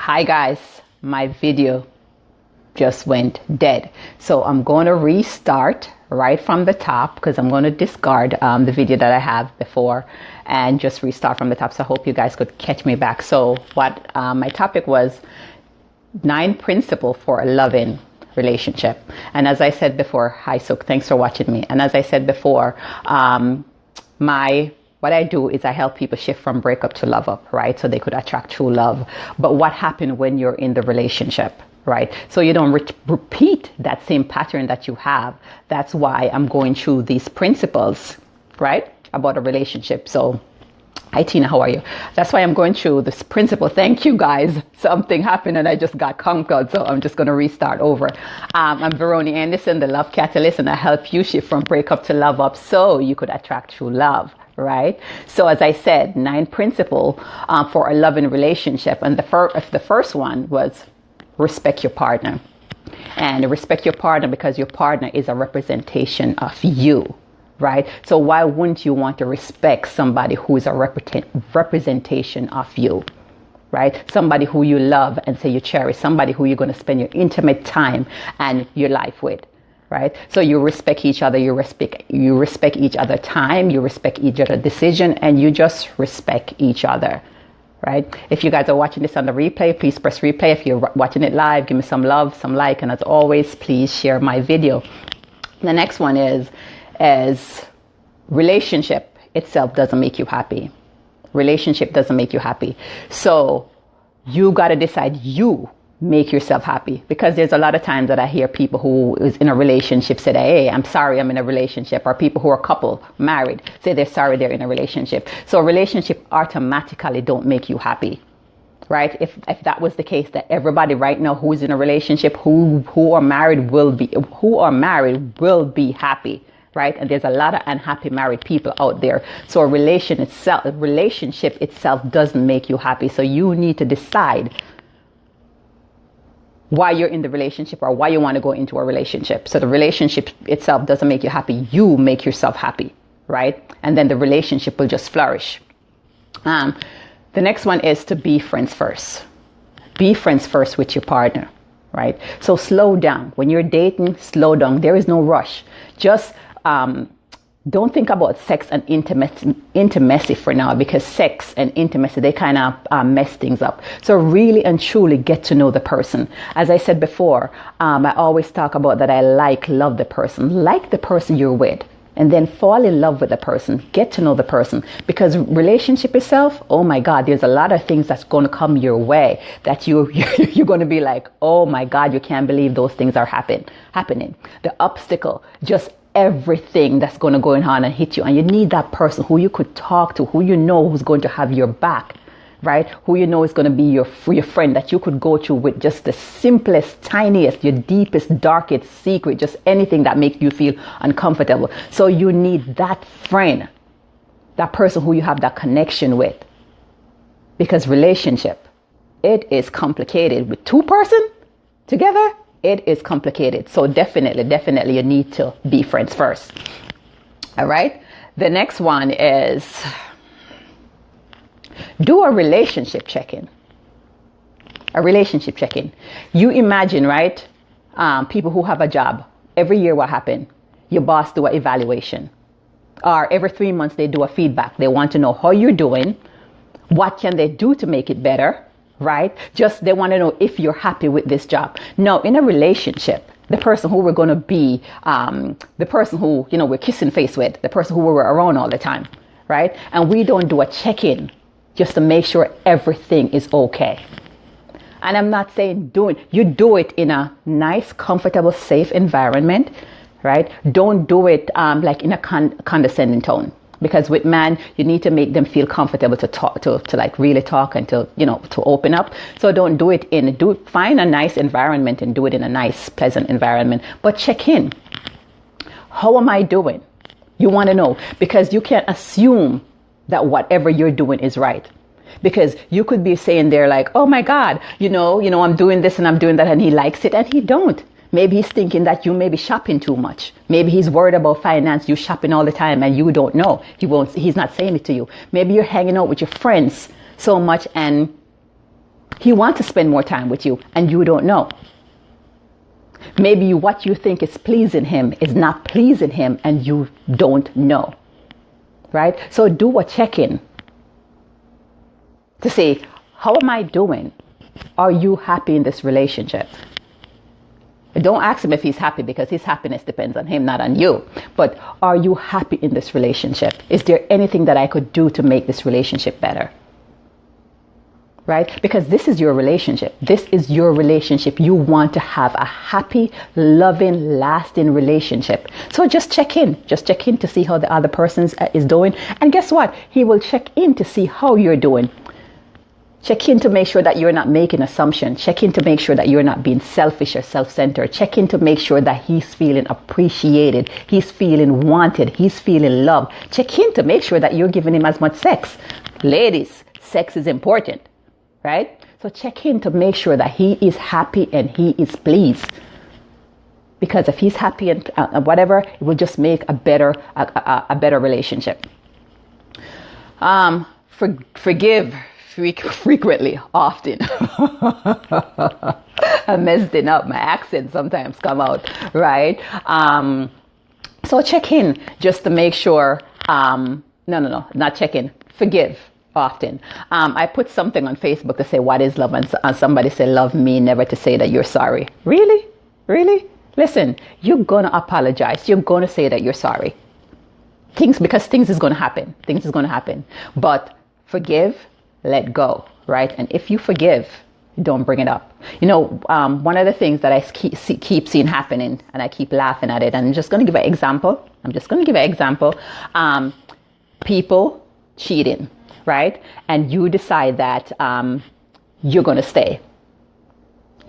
Hi guys, my video just went dead. So I'm going to restart right from the top because I'm going to discard the video that I have before and just restart from the top. So I hope you guys could catch me back. So what my topic was 9 principles for a loving relationship. And as I said before, hi Sook, thanks for watching me. And as I said before, what I do is I help people shift from breakup to love up, right? So they could attract true love. But what happened when you're in the relationship, right? So you don't repeat that same pattern that you have. That's why I'm going through these principles, right? About a relationship. So, hi Tina, how are you? That's why I'm going through this principle. Thank you guys. Something happened and I just got conquered. So I'm just going to restart over. I'm Veroni Anderson, the Love Catalyst, and I help you shift from breakup to love up so you could attract true love. Right? So as I said, 9 principles for a loving relationship. And the first one was respect your partner. And respect your partner because your partner is a representation of you. Right? So why wouldn't you want to respect somebody who is a representation of you? Right? Somebody who you love and say you cherish. Somebody who you're going to spend your intimate time and your life with. Right? So you respect each other, you respect each other time, you respect each other decision, and you just respect each other. Right? If you guys are watching this on the replay, please press replay. If you're watching it live, give me some love, some like, and as always, please share my video. The next one is relationship itself doesn't make you happy. Relationship doesn't make you happy. So you got to decide you make yourself happy, because there's a lot of times that I hear people who is in a relationship say, hey, I'm sorry I'm in a relationship, or people who are couple married say they're sorry they're in a relationship. So a relationship automatically don't make you happy, right? If that was the case, that everybody right now who is in a relationship who are married will be happy, right? And there's a lot of unhappy married people out there. So a relationship itself doesn't make you happy. So you need to decide why you're in the relationship or why you want to go into a relationship. So the relationship itself doesn't make you happy. You make yourself happy, right? And then the relationship will just flourish. The next one is to be friends first. Be friends first with your partner, right? So slow down. When you're dating, slow down. There is no rush. Just don't think about sex and intimacy for now, because sex and intimacy, they kind of mess things up. So really and truly get to know the person. As I said before, I always talk about that I love the person. Like the person you're with. And then fall in love with the person. Get to know the person. Because relationship itself, oh my God, there's a lot of things that's going to come your way that you're going to be like, oh my God, you can't believe those things are happening. The obstacle, just everything that's going to go on and hit you, and you need that person who you could talk to, who you know who's going to have your back, right? Who you know is going to be your friend that you could go to with just the simplest, tiniest, your deepest, darkest secret, just anything that makes you feel uncomfortable. So you need that friend, that person who you have that connection with, because relationship, it is complicated. With 2 person together, it is complicated. So definitely you need to be friends first. All right. The next one is do a relationship check-in. A relationship check-in. You imagine, right? People who have a job. Every year what happened? Your boss do an evaluation. Or every 3 months they do a feedback. They want to know how you're doing. What can they do to make it better? Right? Just they want to know if you're happy with this job. Now, in a relationship, the person who we're going to be, the person who, we're kissing face with, the person who we're around all the time, right? And we don't do a check-in just to make sure everything is okay. And I'm not saying you do it in a nice, comfortable, safe environment, right? Don't do it like in a condescending tone. Because with man, you need to make them feel comfortable to talk, to like really talk and to open up. So don't do it find a nice environment and do it in a nice, pleasant environment. But check in. How am I doing? You want to know, because you can't assume that whatever you're doing is right. Because you could be saying there like, oh my God, I'm doing this and I'm doing that, and he likes it and he don't. Maybe he's thinking that you may be shopping too much. Maybe he's worried about finance. You shopping all the time and you don't know. He's not saying it to you. Maybe you're hanging out with your friends so much and He wants to spend more time with you and you don't know. Maybe what you think is pleasing him is not pleasing him and you don't know. Right? So do a check-in to say, how am I doing? Are you happy in this relationship? Don't ask him if he's happy, because his happiness depends on him, not on you. But are you happy in this relationship? Is there anything that I could do to make this relationship better? Right? Because this is your relationship. This is your relationship. You want to have a happy, loving, lasting relationship. So just check in. Just check in to see how the other person is doing. And guess what? He will check in to see how you're doing. Check in to make sure that you're not making assumptions. Check in to make sure that you're not being selfish or self-centered. Check in to make sure that he's feeling appreciated. He's feeling wanted. He's feeling loved. Check in to make sure that you're giving him as much sex. Ladies, sex is important, right? So check in to make sure that he is happy and he is pleased. Because if he's happy and whatever, it will just make a better relationship. Forgive frequently, often. I'm messing up. My accent sometimes come out, right? So check in just to make sure. No, not check in. Forgive often. I put something on Facebook to say, what is love? And somebody said, love me, never to say that you're sorry. Really? Really? Listen, you're going to apologize. You're going to say that you're sorry. Because things is going to happen. Things is going to happen. But forgive, let go, right? And if you forgive, don't bring it up. You know, one of the things that I keep seeing happening, and I keep laughing at it, and I'm just going to give an example. People cheating, right? And you decide that you're going to stay.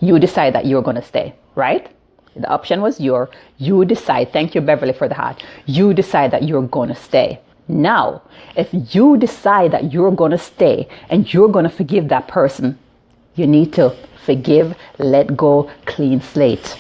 You decide that you're going to stay, right? The option was you decide. Thank you, Beverly, for the heart. You decide that you're going to stay. Now, if you decide that you're going to stay and you're going to forgive that person, you need to forgive, let go, clean slate.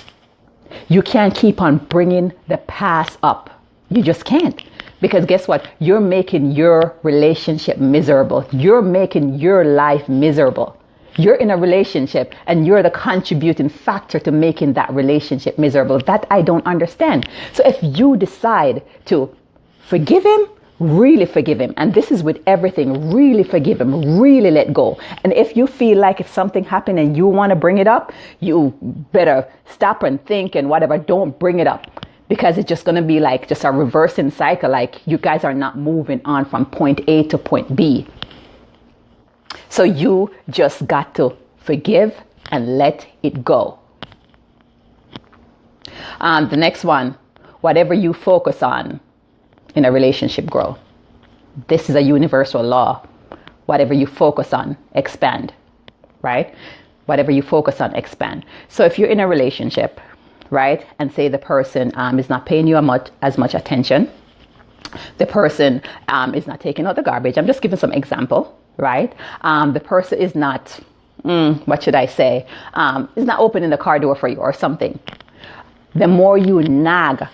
You can't keep on bringing the past up. You just can't. Because guess what? You're making your relationship miserable. You're making your life miserable. You're in a relationship and you're the contributing factor to making that relationship miserable. That I don't understand. So if you decide to forgive him, really forgive him. And this is with everything. Really forgive him. Really let go. And if you feel like if something happened and you want to bring it up, you better stop and think and whatever. Don't bring it up. Because it's just going to be like just a reversing cycle. Like you guys are not moving on from point A to point B. So you just got to forgive and let it go. The next one, whatever you focus on in a relationship grow. This is a universal law. Whatever you focus on, expand, right? Whatever you focus on, expand. So if you're in a relationship, right, and say the person is not paying you as much attention, the person is not taking out the garbage. I'm just giving some example, right? The person is not, what should I say, is not opening the car door for you or something. The more you nag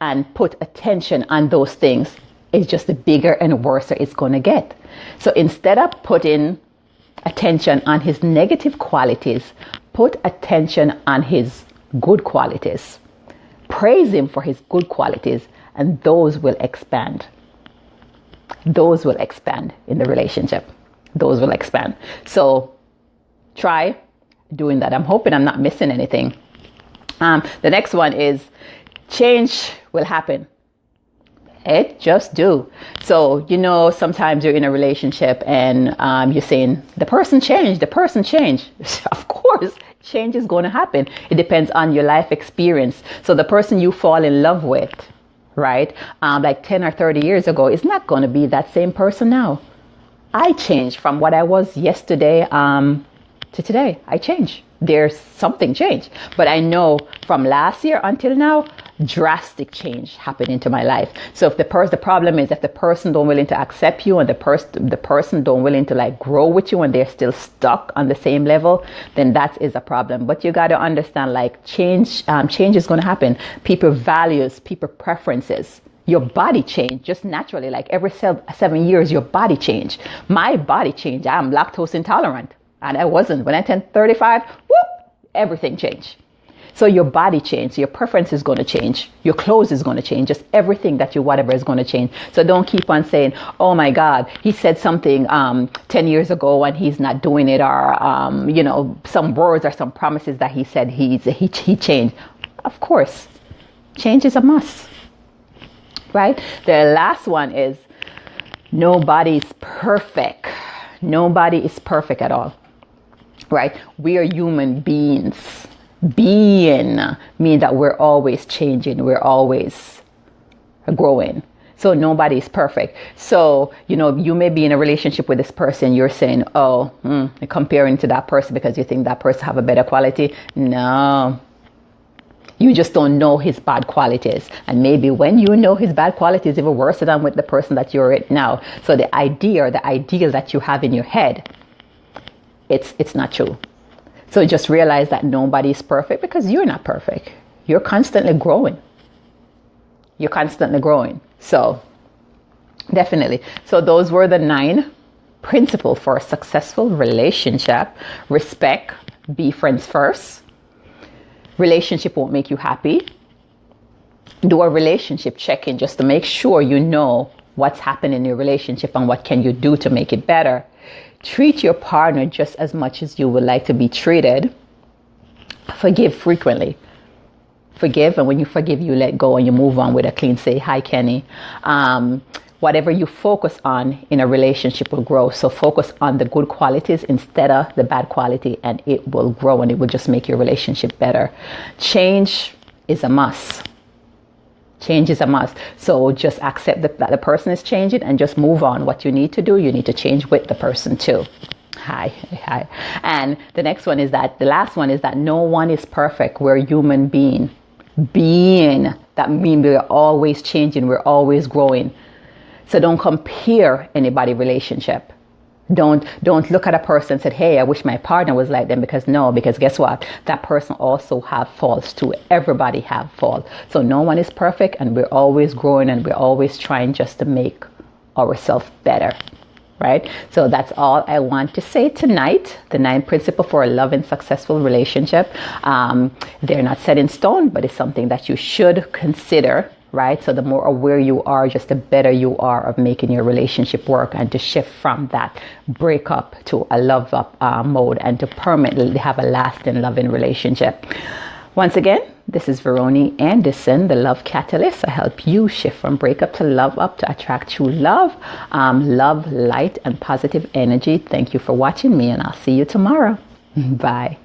and put attention on those things, it's just the bigger and worse it's going to get. So instead of putting attention on his negative qualities, put attention on his good qualities. Praise him for his good qualities, and those will expand. Those will expand in the relationship. Those will expand. So try doing that. I'm hoping I'm not missing anything. The next one is change will happen. It just do. So, you know, sometimes you're in a relationship and you're saying, the person changed. Of course, change is going to happen. It depends on your life experience. So the person you fall in love with, right, like 10 or 30 years ago, is not going to be that same person now. I changed from what I was yesterday to today. I changed. There's something changed. But I know from last year until now, drastic change happened into my life. So if the problem is if the person don't willing to accept you and the person don't willing to like grow with you and they're still stuck on the same level, then that is a problem. But you got to understand, like, change is going to happen. People values, people preferences. Your body change just naturally. Like every 7 years, your body change. My body change. I'm lactose intolerant. And I wasn't. When I turned 35, whoop, everything changed. So your body changed, your preference is going to change, your clothes is going to change, just everything that you whatever is going to change. So don't keep on saying, oh my God, he said something 10 years ago and he's not doing it, or some words or some promises that he said he changed. Of course, change is a must, right? The last one is nobody's perfect. Nobody is perfect at all, right? We are human beings. Being means that we're always changing, we're always growing. So nobody is perfect. So, you may be in a relationship with this person, you're saying, comparing to that person because you think that person have a better quality. No, you just don't know his bad qualities. And maybe when you know his bad qualities, even worse than with the person that you're with now. So the ideal that you have in your head, it's not true. So just realize that nobody is perfect because you're not perfect. You're constantly growing. You're constantly growing. So definitely. So those were the 9 principles for a successful relationship. Respect. Be friends first. Relationship won't make you happy. Do a relationship check-in just to make sure you know what's happening in your relationship and what can you do to make it better. Treat your partner just as much as you would like to be treated. Forgive frequently. Forgive, and when you forgive, you let go and you move on with a clean say, hi, Kenny. Whatever you focus on in a relationship will grow. So focus on the good qualities instead of the bad quality, and it will grow and it will just make your relationship better. Change is a must. Change is a must. So just accept that the person is changing and just move on. What you need to do, you need to change with the person too. Hi. And the last one is that no one is perfect. We're human being. That means we're always changing. We're always growing. So don't compare anybody's relationship. Don't look at a person and say, hey, I wish my partner was like them, because guess what? That person also have faults too. Everybody have faults. So no one is perfect, and we're always growing and we're always trying just to make ourselves better, right? So that's all I want to say tonight. The 9 principles for a loving, successful relationship. They're not set in stone, but it's something that you should consider. Right? So the more aware you are, just the better you are of making your relationship work, and to shift from that breakup to a love up mode, and to permanently have a lasting loving relationship. Once again, this is Veroni Anderson, the Love Catalyst. I help you shift from breakup to love up to attract true love, love, light, and positive energy. Thank you for watching me, and I'll see you tomorrow. Bye.